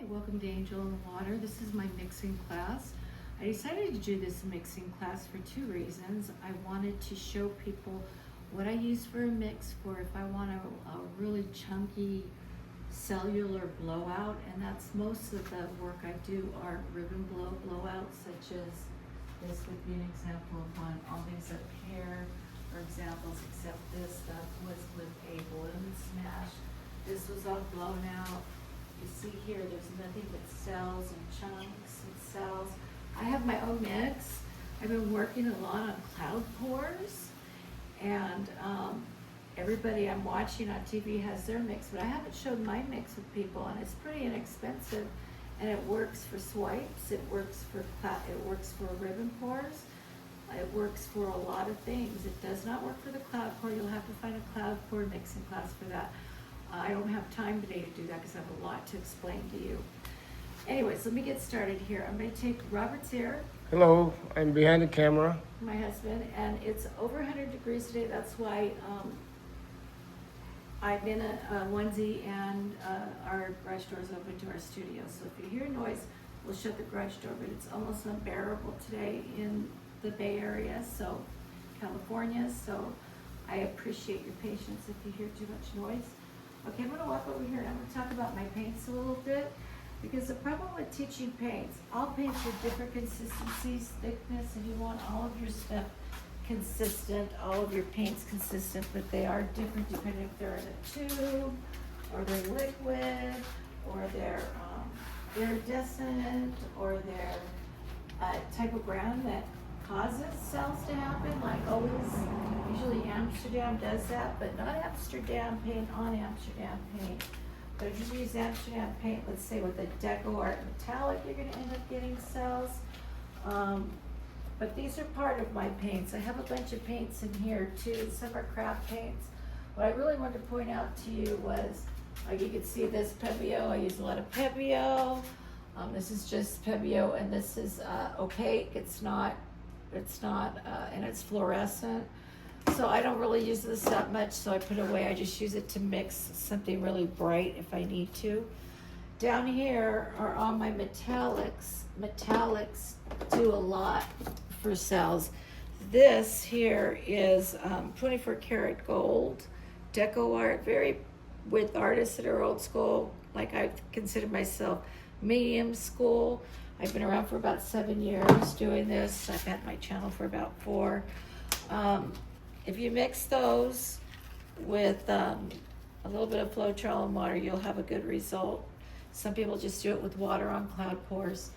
welcome to Angelinthewater. This is my mixing class. I decided to do this mixing class for two reasons. I wanted to show people what I use for a mix for if I want a really chunky cellular blowout, and that's most of the work I do are ribbon blowouts, such as this would be an example of one. All these up here are examples, except this stuff was with a balloon smash. This was all blown out. You see here, there's nothing but cells and chunks and cells. I have my own mix. I've been working a lot on cloud pores, and everybody I'm watching on TV has their mix, but I haven't showed my mix with people, and it's pretty inexpensive, and it works for swipes. It works for ribbon pores. It works for a lot of things. It does not work for the cloud pour. You'll have to find a cloud pour mixing class for that. I don't have time today to do that because I have a lot to explain to you. Anyways, let me get started here. I'm going to take Robert's here. Hello, I'm behind the camera. My husband, and it's over 100 degrees today. That's why I'm in a onesie, and our garage door is open to our studio. So if you hear noise, we'll shut the garage door, but it's almost unbearable today in the Bay Area, so California. So I appreciate your patience if you hear too much noise. Okay, I'm going to walk over here and I'm going to talk about my paints a little bit, because the problem with teaching paints, all paints are different consistencies, thickness, and you want all of your stuff consistent, all of your paints consistent, but they are different depending if they're in a tube, or they're liquid, or they're iridescent, or they're a type of ground that causes cells to happen, like always. Usually Amsterdam does that, but not Amsterdam paint on Amsterdam paint. But if you use Amsterdam paint, let's say with a Deco Art metallic, you're going to end up getting cells. But these are part of my paints. I have a bunch of paints in here too. Some are craft paints. What I really wanted to point out to you was, like you can see this Pebeo. I use a lot of Pebeo. This is just Pebeo, and this is opaque. It's not, and it's fluorescent. So I don't really use this that much, so I put it away. I just use it to mix something really bright if I need to. Down here are all my metallics. Metallics do a lot for cells. This here is 24 karat gold, Deco Art, very with artists that are old school, like I consider myself medium school. I've been around for about 7 years doing this. I've had my channel for about 4. If you mix those with a little bit of Floetrol and water, you'll have a good result. Some people just do it with water on cloud pours.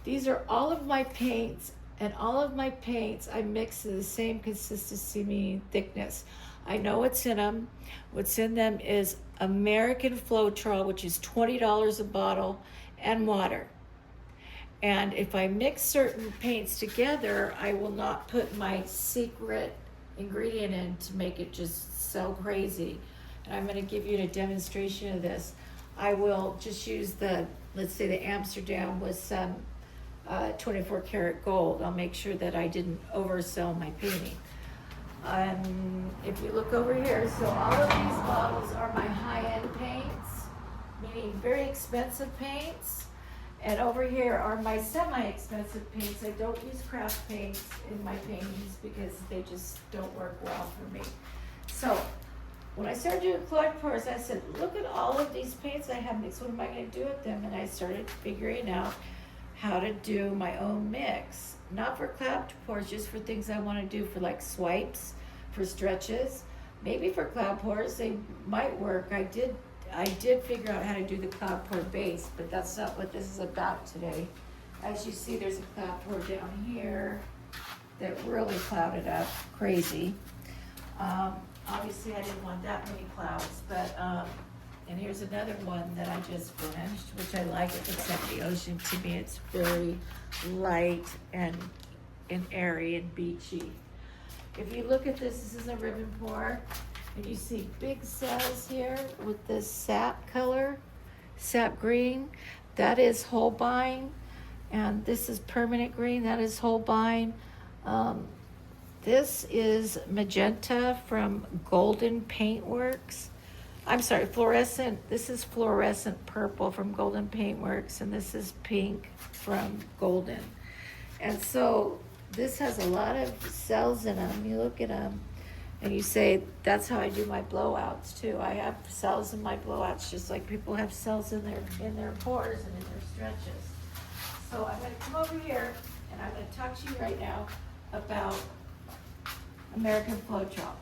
These are all of my paints, and all of my paints I mix to the same consistency, meaning thickness. I know what's in them. What's in them is American Floetrol, which is $20 a bottle, and water. And if I mix certain paints together, I will not put my secret ingredient in to make it just so crazy. And I'm going to give you a demonstration of this. I will just use let's say the Amsterdam with some 24 karat gold. I'll make sure that I didn't oversell my painting. If you look over here, so all of these bottles are my high-end paints, meaning very expensive paints. And over here are my semi-expensive paints. I don't use craft paints in my paintings because they just don't work well for me. So when I started doing cloud pours, I said, look at all of these paints I have mixed. What am I going to do with them? And I started figuring out how to do my own mix. Not for cloud pours, just for things I want to do for like swipes, for stretches. Maybe for cloud pours, they might work. I did figure out how to do the cloud pour base, but that's not what this is about today. As you see, there's a cloud pour down here that really clouded up crazy. Obviously, I didn't want that many clouds, but, and here's another one that I just finished, which I like. It looks like the ocean. To me, it's very light and airy and beachy. If you look at this is a ribbon pour. And you see big cells here with this sap color, sap green. That is Holbein. And this is permanent green. That is Holbein. This is magenta from Golden Paintworks. I'm sorry, fluorescent, this is fluorescent purple from Golden Paintworks, and this is pink from Golden. And so this has a lot of cells in them. You look at them and you say, that's how I do my blowouts too. I have cells in my blowouts, just like people have cells in their pores and in their stretches. So I'm gonna come over here and I'm gonna talk to you right now about American Floetrol.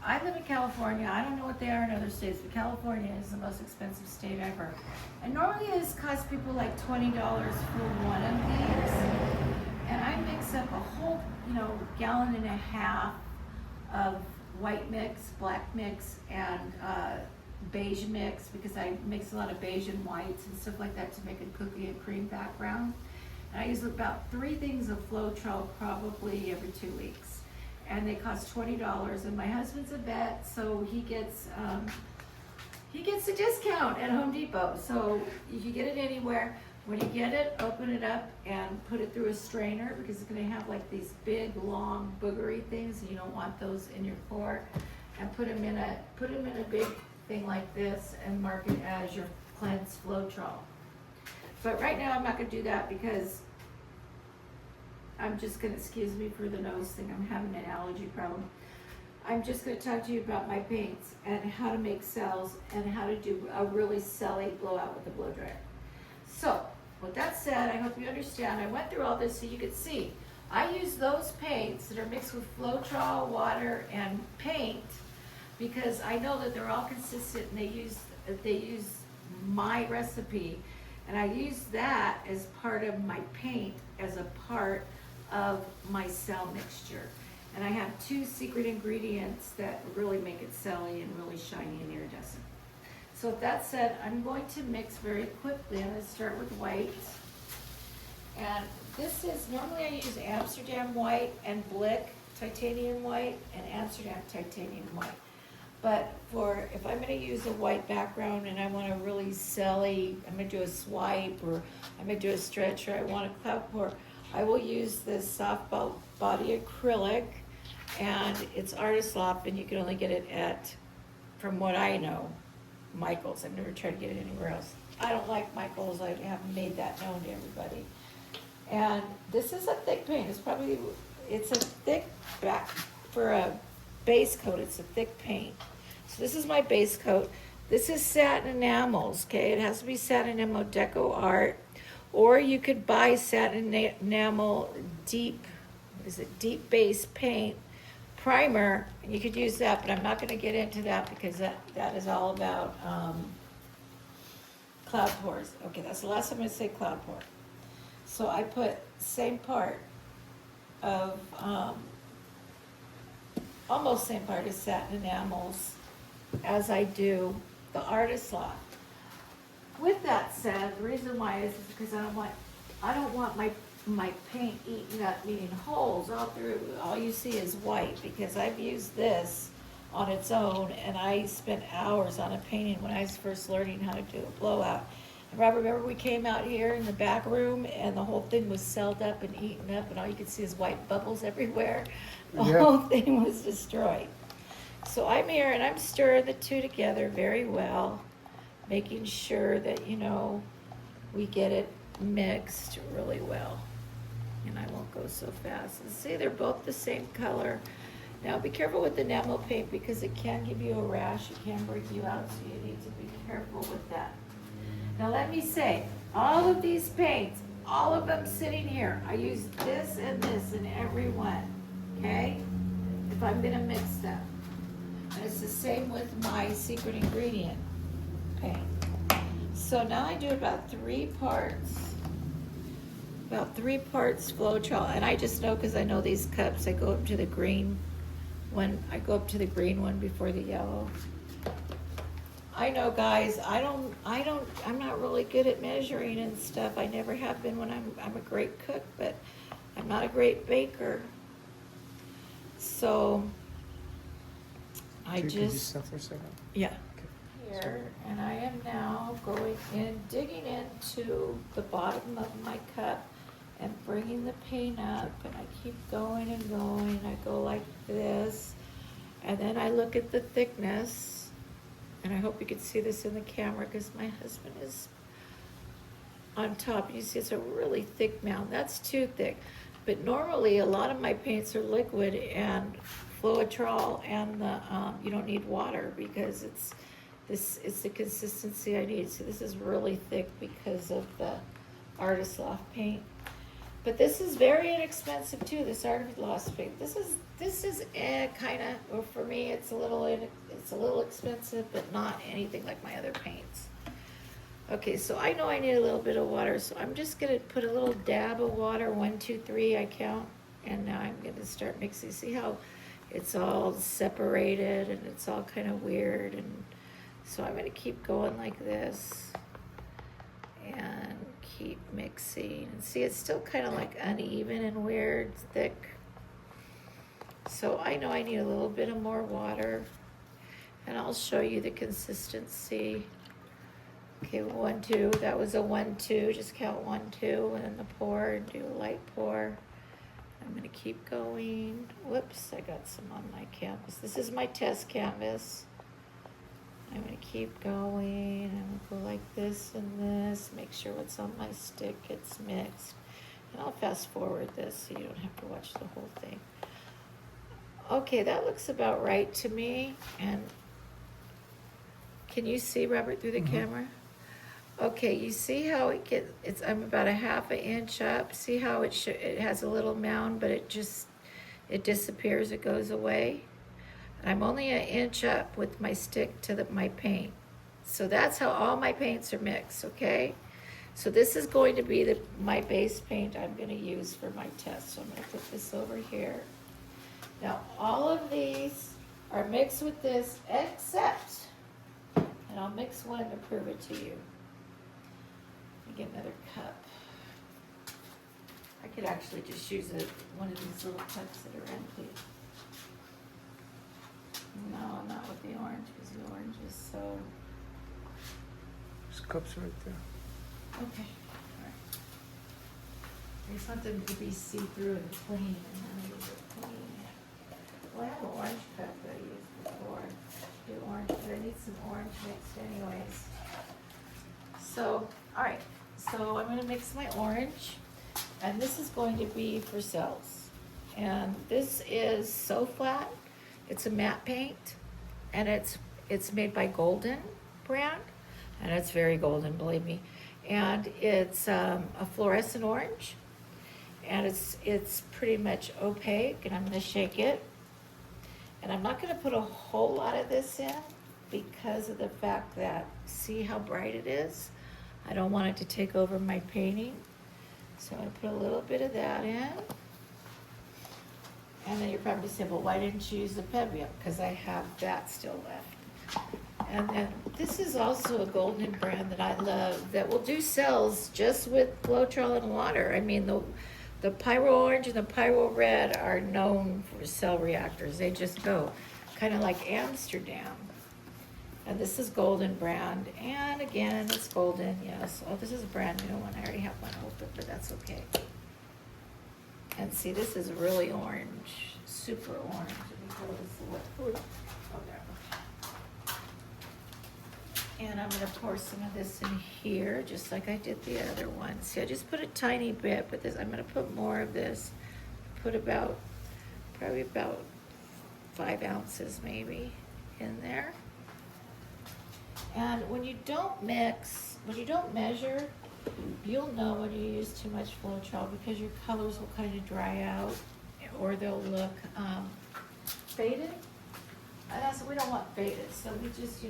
I live in California. I don't know what they are in other states, but California is the most expensive state ever. And normally this costs people like $20 for one of these. And I mix up a whole, gallon and a half of white mix, black mix, and beige mix, because I mix a lot of beige and whites and stuff like that to make a cookie and cream background. And I use about 3 things of Floetrol probably every 2 weeks. And they cost $20, and my husband's a vet, so he gets a discount at Home Depot. So you can get it anywhere. When you get it, open it up and put it through a strainer, because it's gonna have like these big, long, boogery things, and you don't want those in your floor. And put them in a big thing like this and mark it as your cleansed Floetrol. But right now I'm not gonna do that, because I'm just gonna, excuse me for the nose thing, I'm having an allergy problem. I'm just gonna talk to you about my paints and how to make cells and how to do a really celly blowout with the blow dryer. So, with that said, I hope you understand, I went through all this so you could see. I use those paints that are mixed with Floetrol, water, and paint, because I know that they're all consistent and they use my recipe. And I use that as part of my paint, as a part of my cell mixture. And I have 2 secret ingredients that really make it celly and really shiny and iridescent. So with that said, I'm going to mix very quickly. I'm going to start with white. And this is, normally I use Amsterdam white and Blick titanium white and Amsterdam titanium white. But if I'm going to use a white background and I want a really celly, I'm going to do a swipe, or I'm going to do a stretch, or I want a cloud pour, I will use this soft body acrylic, and it's Artist Loft, and you can only get it at, from what I know, Michael's. I've never tried to get it anywhere else. I don't like Michael's. I haven't made that known to everybody. And this is a thick paint. It's a thick back for a base coat. It's a thick paint. So this is my base coat. This is satin enamels, okay? It has to be satin enamel Deco Art, or you could buy satin enamel deep base paint primer, and you could use that, but I'm not gonna get into that, because that is all about cloud pours. Okay, that's the last time I'm gonna say cloud pour. So I put same part of, almost same part as satin enamels as I do the Artist Loft. With that said, the reason why is because I don't want my paint eaten up, meaning holes all through. All you see is white, because I've used this on its own, and I spent hours on a painting when I was first learning how to do a blowout. And Robert, remember we came out here in the back room and the whole thing was celled up and eaten up, and all you could see is white bubbles everywhere. The whole thing was destroyed. So I'm here and I'm stirring the 2 together very well, making sure that, we get it mixed really well. And I won't go so fast. And see, they're both the same color. Now be careful with the enamel paint, because it can give you a rash, it can break you out, so you need to be careful with that. Now let me say, all of these paints, all of them sitting here, I use this and this in every one, okay? If I'm gonna mix them. And it's the same with my secret ingredient paint. So now I do about 3 parts Floetrol, and I just know, because I know these cups, I go up to the green one, before the yellow. I know, guys, I'm not really good at measuring and stuff. I never have been. When I'm a great cook, but I'm not a great baker. So Could you stop for a second? yeah. Here, and I am now going in, digging into the bottom of my cup and bringing the paint up, and I keep going and going. I go like this, and then I look at the thickness, and I hope you can see this in the camera because my husband is on top. You see it's a really thick mound. That's too thick. But normally a lot of my paints are liquid and Floetrol, and the you don't need water because it's the consistency I need. So this is really thick because of the Artist Loft paint. But this is very inexpensive too, this Artist Loft paint. This is kind of, or for me it's a little expensive, but not anything like my other paints. Okay, so I know I need a little bit of water, so I'm just gonna put a little dab of water, 1, 2, 3, I count, and now I'm gonna start mixing. See how it's all separated and it's all kind of weird, and so I'm gonna keep going like this and keep mixing. And see, it's still kind of like uneven and weird, thick. So I know I need a little bit of more water, and I'll show you the consistency. Okay, 1, 2, that was a 1, 2, just count 1, 2, and then the pour, and do a light pour. I'm gonna keep going. Whoops, I got some on my canvas. This is my test canvas. I'm gonna keep going, and we'll go like this and this, make sure what's on my stick gets mixed. And I'll fast forward this so you don't have to watch the whole thing. Okay, that looks about right to me. And can you see, Robert, through the camera? Okay, you see how I'm about a 1/2 inch up. See how it has a little mound, but it disappears, it goes away. I'm only 1 inch up with my stick to my paint. So that's how all my paints are mixed, okay? So this is going to be my base paint I'm gonna use for my test. So I'm gonna put this over here. Now, all of these are mixed with this except, and I'll mix one to prove it to you. Let me get another cup. I could actually just use one of these little cups that are empty. No, not with the orange, because the orange is so... There's cups right there. Okay, alright. I just want them to be see-through and clean, and then use it clean. Well, I have an orange cup that I used before. Do orange, but I need some orange mixed anyways. So, alright, so I'm gonna mix my orange, and this is going to be for cells. And this is So Flat. It's a matte paint, and it's made by Golden brand, and it's very golden, believe me. And it's a fluorescent orange, and it's pretty much opaque, and I'm gonna shake it. And I'm not gonna put a whole lot of this in because of the fact that, see how bright it is? I don't want it to take over my painting. So I'm gonna put a little bit of that in. And then you're probably saying, well, why didn't you use the Pebbium? Because I have that still left. And then this is also a Golden brand that I love that will do cells just with Floetrol and water. I mean, the Pyro Orange and the Pyro Red are known for cell reactors. They just go kind of like Amsterdam. And this is Golden brand. And again, it's Golden, yes. Oh, this is a brand new one. I already have one open, but that's okay. And see, this is really orange, super orange. Oh, there. And I'm gonna pour some of this in here, just like I did the other one. See, I just put a tiny bit, but I'm gonna put more of this. Put probably about 5 ounces maybe in there. And when you don't measure, you'll know when you use too much Floetrol because your colors will kind of dry out or they'll look faded. And that's, we don't want faded, so we just,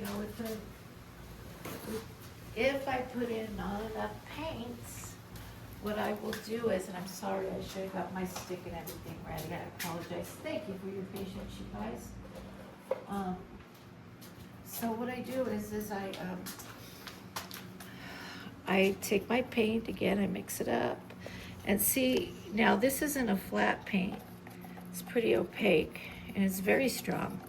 if I put in not enough paints, what I will do is, and I'm sorry, I should have got my stick and everything ready. I apologize. Thank you for your patience, you guys. So what I do is I take my paint again, I mix it up, and see, now this isn't a flat paint. It's pretty opaque, and it's very strong,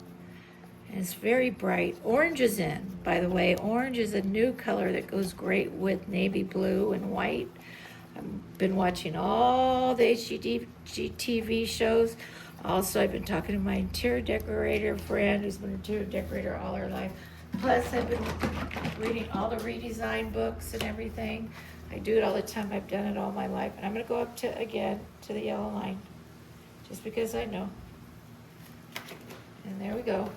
and it's very bright. Orange is in, by the way. Orange is a new color that goes great with navy blue and white. I've been watching all the HGTV shows. Also, I've been talking to my interior decorator friend who's been an interior decorator all her life Plus, I've been reading all the redesign books and everything. I do it all the time. I've done it all my life. And I'm gonna go up to, again, to the yellow line, just because I know. And there we go.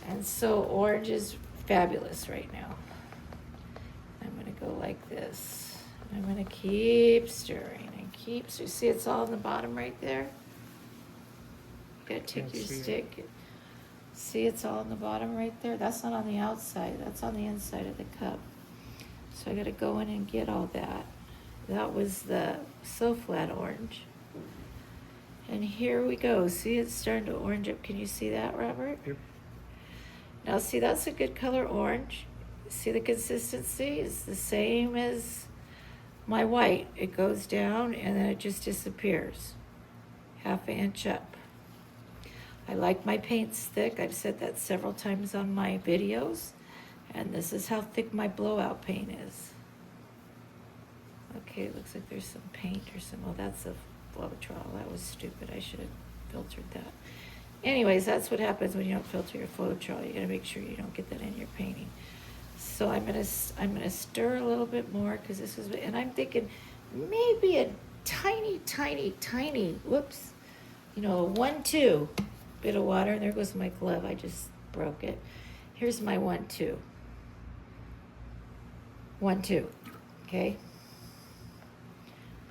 And so orange is fabulous right now. I'm gonna go like this. I'm gonna keep stirring and keep, so you see it's all in the bottom right there? You gotta take Can't your see it. stick. See, it's all in the bottom right there? That's not on the outside, that's on the inside of the cup. So I gotta go in and get all that. That was the So Flat orange. And here we go. See, it's starting to orange up. Can you see that, Robert? Yep. Now, see, that's a good color orange. See the consistency? It's the same as my white. It goes down and then it just disappears. Half an inch up. I like my paints thick. I've said that several times on my videos. And this is how thick my blowout paint is. Okay, it looks like there's some paint or some, oh, that's a Floetrol. That was stupid. I should have filtered that. Anyways, that's what happens when you don't filter your Floetrol. You gotta make sure you don't get that in your painting. So I'm gonna stir a little bit more because this is, and I'm thinking maybe a tiny, tiny, tiny, whoops, you know, 1-2 bit of water. And there goes my glove. I just broke it. Here's my 1-2. 1-2, okay?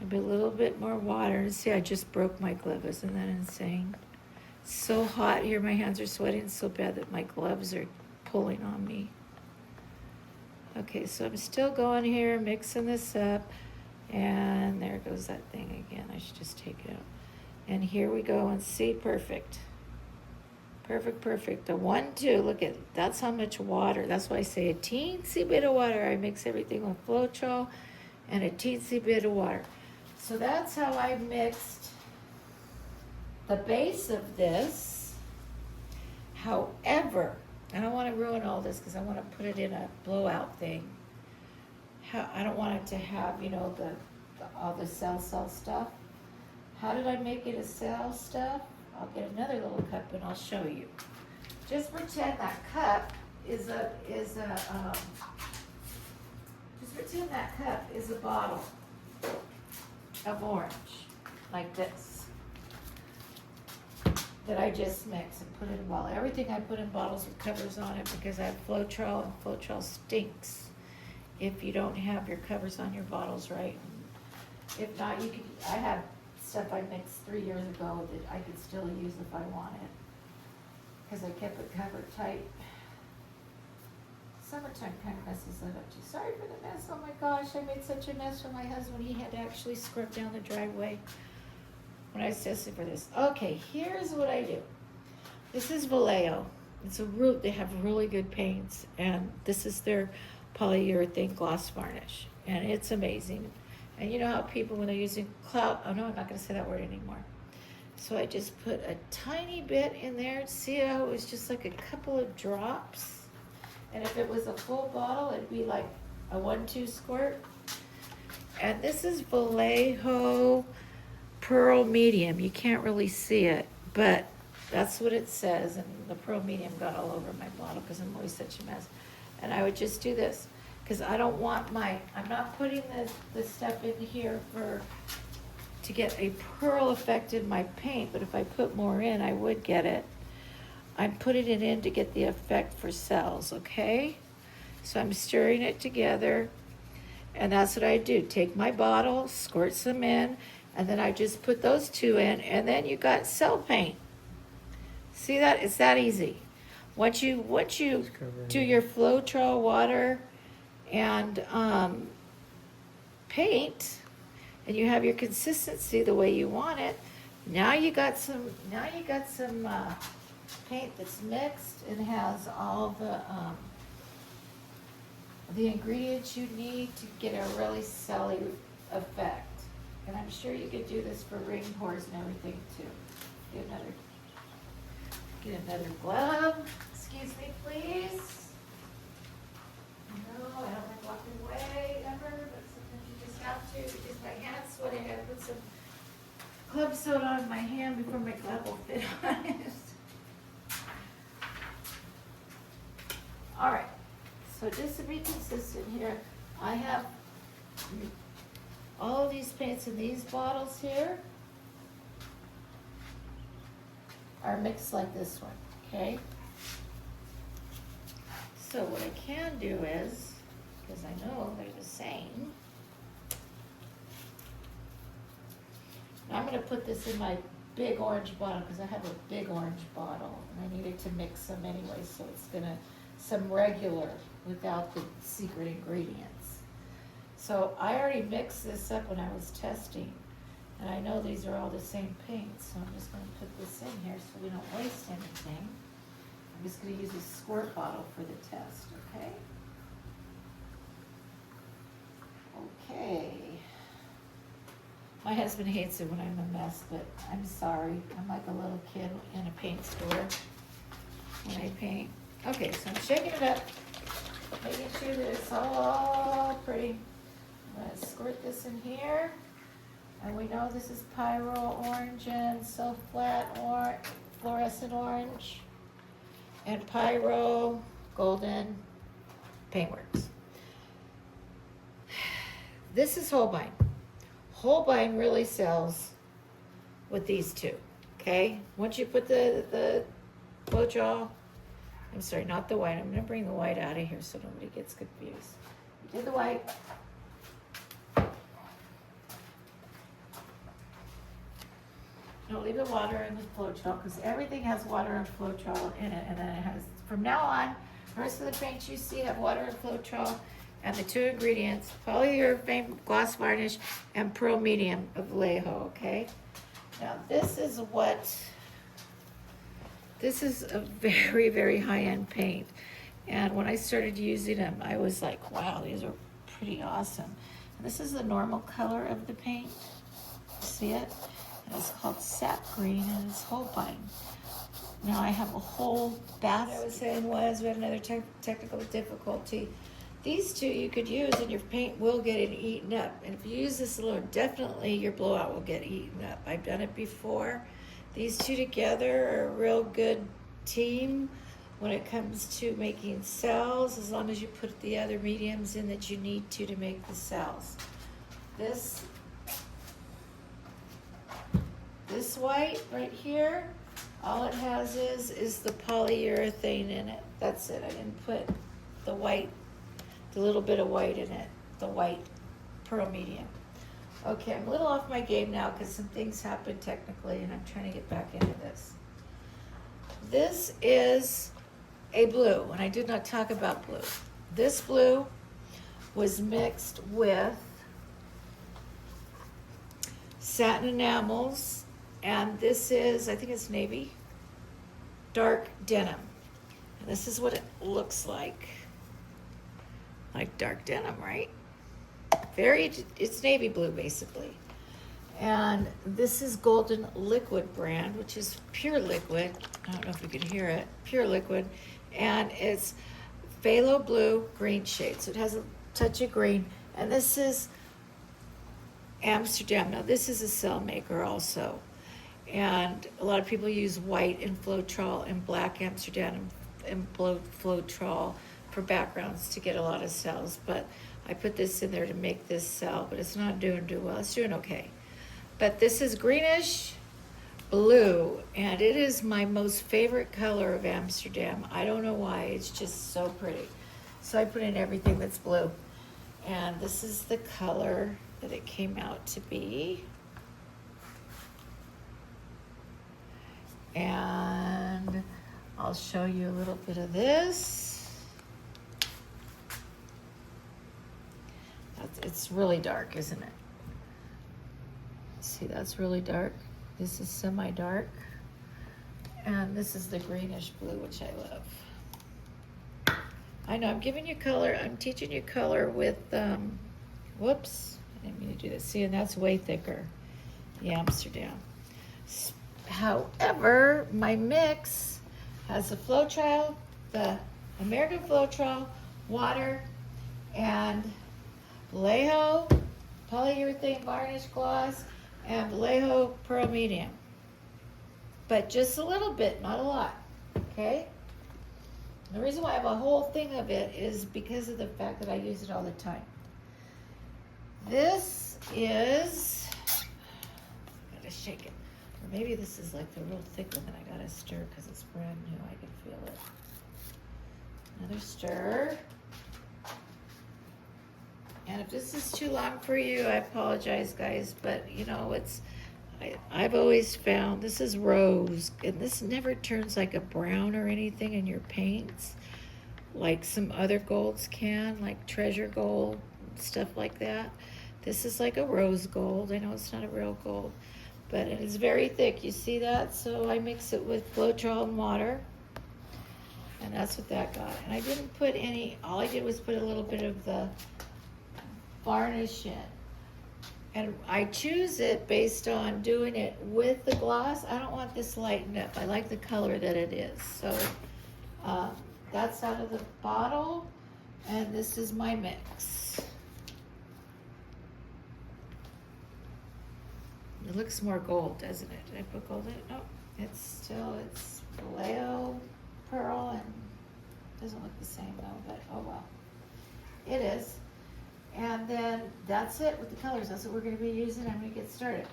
Maybe a little bit more water. And see, I just broke my glove. Isn't that insane? It's so hot here. My hands are sweating so bad that my gloves are pulling on me. Okay, so I'm still going here, mixing this up. And there goes that thing again. I should just take it out. And here we go. And see, perfect. Perfect, perfect. The 1-2, look at, that's how much water. That's why I say a teensy bit of water. I mix everything with Floetrol and a teensy bit of water. So that's how I mixed the base of this. However, I don't want to ruin all this because I want to put it in a blowout thing. I don't want it to have, you know, all the cell stuff. How did I make it a cell stuff? I'll get another little cup and I'll show you. Just pretend that cup is a bottle of orange, like this, that I just mix and put in a bottle. Everything I put in bottles with covers on it because I have Floetrol, and Floetrol stinks if you don't have your covers on your bottles right. If not, you could, I have stuff I mixed 3 years ago that I could still use if I wanted, because I kept it covered tight. Summertime kind of messes that up too. Sorry for the mess. Oh my gosh, I made such a mess for my husband. He had to actually scrub down the driveway when I was testing for this. Okay, here's what I do. This is Vallejo. It's a root. They have really good paints, and this is their polyurethane gloss varnish, and it's amazing. And you know how people, when they're using oh no, I'm not going to say that word anymore. So I just put a tiny bit in there. See how it was just like a couple of drops? And if it was a full bottle, it'd be like a 1-2 squirt. And this is Vallejo Pearl Medium. You can't really see it, but that's what it says. And the Pearl Medium got all over my bottle because I'm always such a mess. And I would just do this because I don't want I'm not putting this stuff in here to get a pearl effect in my paint, but if I put more in, I would get it. I'm putting it in to get the effect for cells, okay? So I'm stirring it together, and that's what I do. Take my bottle, squirt some in, and then I just put those two in, and then you got cell paint. See that? It's that easy. Once you do your Floetrol water and paint, and you have your consistency the way you want it, now you got some paint that's mixed and has all the ingredients you need to get a really celly effect. And I'm sure you could do this for ring pours and everything too. Get another glove. Excuse me, please. No, I don't like walking away ever, but sometimes you just have to because my hand's sweaty. I gotta put some club soda on my hand before my glove will fit on it. So just to be consistent here, I have all of these paints in these bottles here are mixed like this one, okay? So what I can do is, because I know they're the same, I'm gonna put this in my big orange bottle, because I have a big orange bottle, and I needed to mix them anyway, so it's gonna, some regular without the secret ingredients. So I already mixed this up when I was testing, and I know these are all the same paint, so I'm just gonna put this in here so we don't waste anything. I'm just gonna use a squirt bottle for the test, okay? Okay. My husband hates it when I'm a mess, but I'm sorry. I'm like a little kid in a paint store when I paint. Okay, so I'm shaking it up, making sure that it's all pretty. I'm gonna squirt this in here. And we know this is Pyro Orange and Flat Orange, Fluorescent Orange, and Pyro Golden Paintworks. This is Holbein. Holbein really sells with these two, okay? Once you put the Floetrol, I'm sorry, not the white. I'm gonna bring the white out of here so nobody gets confused. You did the white. No, leave the water in the Floetrol, because everything has water and Floetrol in it, and then it has, from now on, the rest of the paints you see have water and Floetrol, and the two ingredients, polyurethane gloss varnish and pearl medium of Vallejo, okay? Now, this is a very, very high-end paint, and when I started using them, I was like, wow, these are pretty awesome. And this is the normal color of the paint, see it? And it's called sap green, and it's Holbein. Now I have a whole basket. What I was saying was, we had another technical difficulty. These two you could use, and your paint will get it eaten up. And if you use this alone, definitely your blowout will get eaten up. I've done it before. These two together are a real good team when it comes to making cells, as long as you put the other mediums in that you need to make the cells. This white right here, all it has is the polyurethane in it. That's it. I didn't put the white, the little bit of white in it, the white pearl medium. Okay, I'm a little off my game now because some things happened technically, and I'm trying to get back into this. This is a blue, and I did not talk about blue. This blue was mixed with satin enamels, and this is, I think it's navy, dark denim. And this is what it looks like dark denim, right? It's navy blue basically. And this is Golden Liquid brand, which is pure liquid. I don't know if you can hear it, pure liquid. And it's phthalo blue green shade. So it has a touch of green. And this is Amsterdam. Now this is a cell maker also. And a lot of people use white and Floetrol and black Amsterdam and Floetrol for backgrounds to get a lot of cells. But I put this in there to make this cell, but it's not doing too well. It's doing okay. But this is greenish blue, and it is my most favorite color of Amsterdam. I don't know why, it's just so pretty. So I put in everything that's blue. And this is the color that it came out to be. And I'll show you a little bit of this. It's really dark, isn't it? See, that's really dark. This is semi-dark. And this is the greenish blue, which I love. I know, I'm giving you color. I'm teaching you color with, whoops, I didn't mean to do this. See, and that's way thicker, the Amsterdam. However, my mix has the Floetrol, the American Floetrol, water, and Vallejo polyurethane varnish gloss, and Vallejo pearl medium. But just a little bit, not a lot, okay? The reason why I have a whole thing of it is because of the fact that I use it all the time. This is, gotta shake it. Or maybe this is like the real thick one that I gotta stir because it's brand new. I can feel it. Another stir. And if this is too long for you, I apologize, guys, but you know, I've always found this is rose, and this never turns like a brown or anything in your paints like some other golds can, like treasure gold, stuff like that. This is like a rose gold. I know it's not a real gold, but it is very thick. You see that? So I mix it with Floetrol and water, and that's what that got. And I didn't put any, all I did was put a little bit of the varnish in. And I choose it based on doing it with the gloss. I don't want this lightened up. I like the color that it is. So that's out of the bottle, and this is my mix. It looks more gold, doesn't it? Did I put gold in it? No, it's Vallejo pearl, and it doesn't look the same though, but oh well. It is. And then that's it with the colors. That's what we're going to be using. I'm going to get started.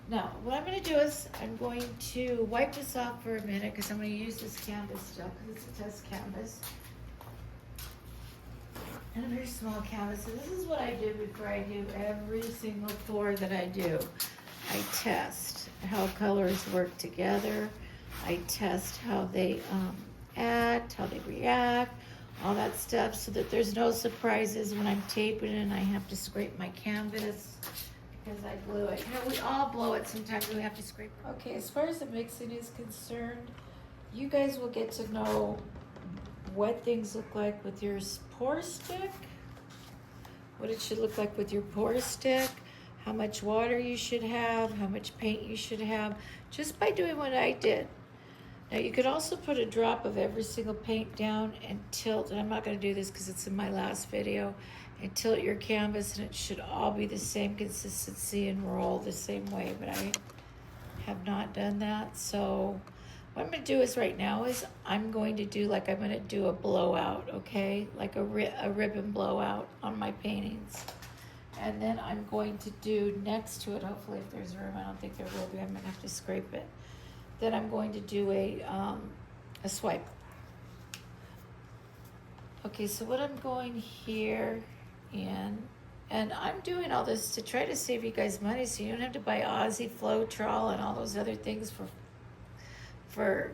Now, what I'm going to do is I'm going to wipe this off for a minute because I'm going to use this canvas still because it's a test canvas. And a very small canvas. So this is what I do before I do every single pour that I do. I test how colors work together. I test how they act, how they react, all that stuff, so that there's no surprises when I'm taping and I have to scrape my canvas because I blew it. You know, we all blow it sometimes. We have to scrape it. Okay, as far as the mixing is concerned, you guys will get to know what things look like with your pour stick, what it should look like with your pour stick, how much water you should have, how much paint you should have, just by doing what I did. Now you could also put a drop of every single paint down and tilt, and I'm not going to do this because it's in my last video, and tilt your canvas, and it should all be the same consistency and roll the same way, but I have not done that. So what I'm going to do is right now is I'm going to do like I'm going to do a blowout, okay? Like a ribbon blowout on my paintings. And then I'm going to do next to it, hopefully if there's room, I don't think there will be, I'm going to have to scrape it. Then I'm going to do a swipe. Okay, so what I'm going here in, and I'm doing all this to try to save you guys money so you don't have to buy Aussie Floetrol and all those other things for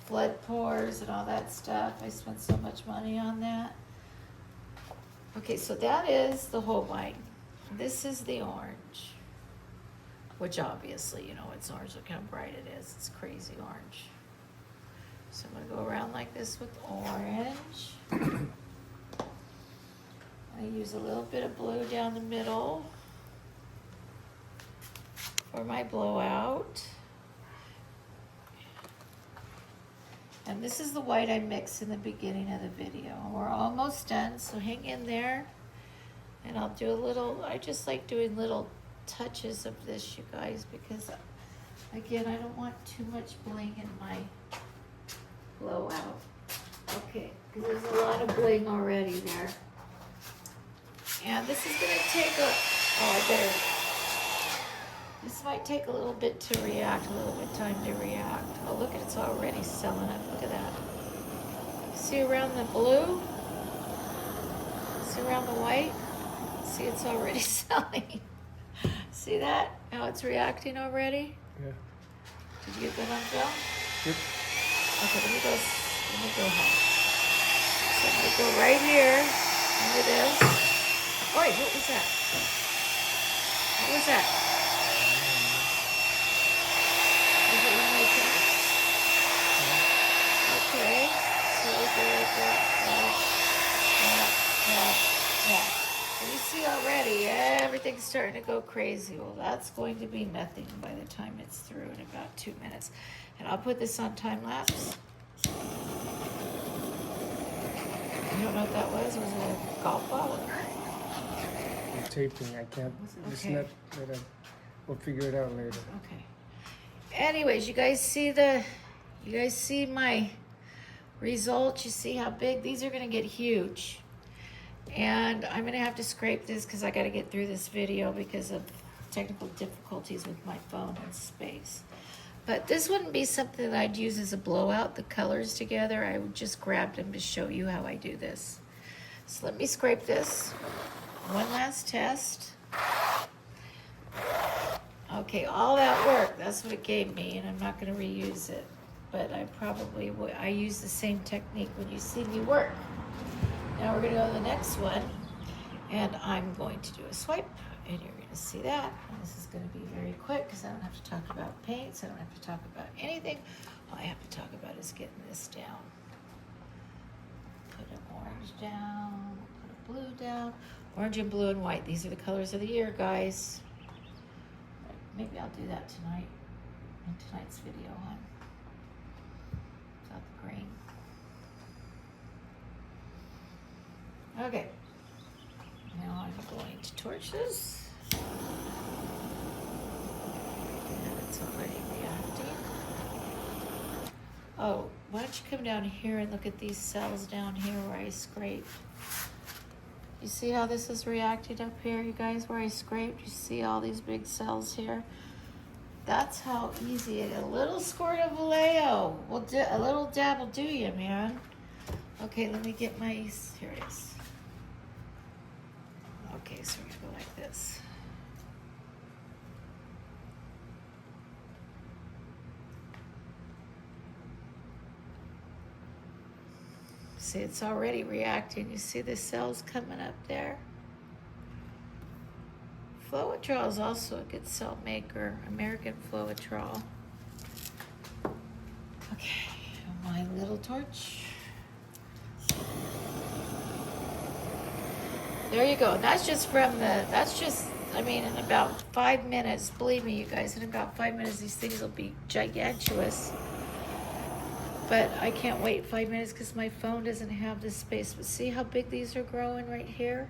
flood pours and all that stuff. I spent so much money on that. Okay, so that is the Holbein. This is the orange. Which obviously, you know, it's orange. Look how bright it is. It's crazy orange. So I'm going to go around like this with orange. I use a little bit of blue down the middle for my blowout. And this is the white I mixed in the beginning of the video. We're almost done, so hang in there. And I'll do a little, I just like doing little touches of this, you guys, because again, I don't want too much bling in my blowout. Okay, because there's a lot of bling already there. And this is gonna take this might take a little bit to react, a little bit of time to react. Oh, look at it's already selling up. Look at that. See around the blue? See around the white? See, it's already selling. See that? How it's reacting already? Yeah. Did you get that on film? Yep. Okay, let me go home. So I'm gonna go right here under this. Oi, what was that? What was that? Is it one of my pins? Okay. So we'll go like that. Yeah. You see already, everything's starting to go crazy. Well, that's going to be nothing by the time it's through in about 2 minutes. And I'll put this on time lapse. You don't know what that was? Was it a golf ball? I'm taping. I can't. It's Okay. not. We'll figure it out later. Okay. Anyways, you guys see my result. You see how big? These are gonna get huge. And I'm gonna have to scrape this because I gotta get through this video because of technical difficulties with my phone and space. But this wouldn't be something that I'd use as a blowout, the colors together. I would just grab them to show you how I do this. So let me scrape this. One last test. Okay, all that work, that's what it gave me, and I'm not gonna reuse it. But I probably would, I use the same technique when you see me work. Now we're gonna go to the next one, and I'm going to do a swipe, and you're gonna see that. And this is gonna be very quick, because I don't have to talk about paints, I don't have to talk about anything. All I have to talk about is getting this down. Put an orange down, put a blue down. Orange and blue and white, these are the colors of the year, guys. Maybe I'll do that tonight, in tonight's video, huh? Without the green. Okay, now I'm going to torch this. And it's already reacting. Oh, why don't you come down here and look at these cells down here where I scraped. You see how this is reacting up here, you guys, where I scraped? You see all these big cells here? That's how easy it is. A little squirt of Vallejo. A little dab will do you, man. Okay, let me get my, here it is. Okay, so we're gonna go like this. See, it's already reacting. You see the cells coming up there? Floetrol is also a good cell maker. American Floetrol. Okay, my little torch. There you go. That's just from the, that's just, I mean, in about 5 minutes, believe me, you guys, in about 5 minutes, these things will be gigantuous. But I can't wait 5 minutes because my phone doesn't have this space. But see how big these are growing right here?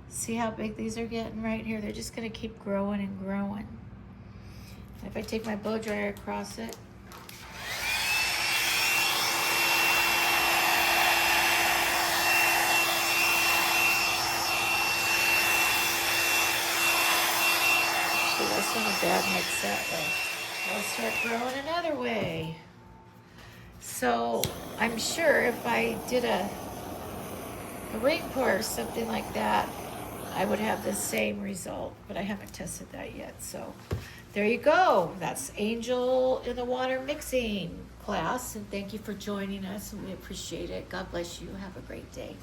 See how big these are getting right here? They're just gonna keep growing and growing. And if I take my blow dryer across it, that's not a bad mix that way. I'll start growing another way. So I'm sure if I did a ring pour or something like that, I would have the same result, but I haven't tested that yet. So there you go. That's Angel in the Water mixing class, and thank you for joining us, and we appreciate it. God bless you. Have a great day.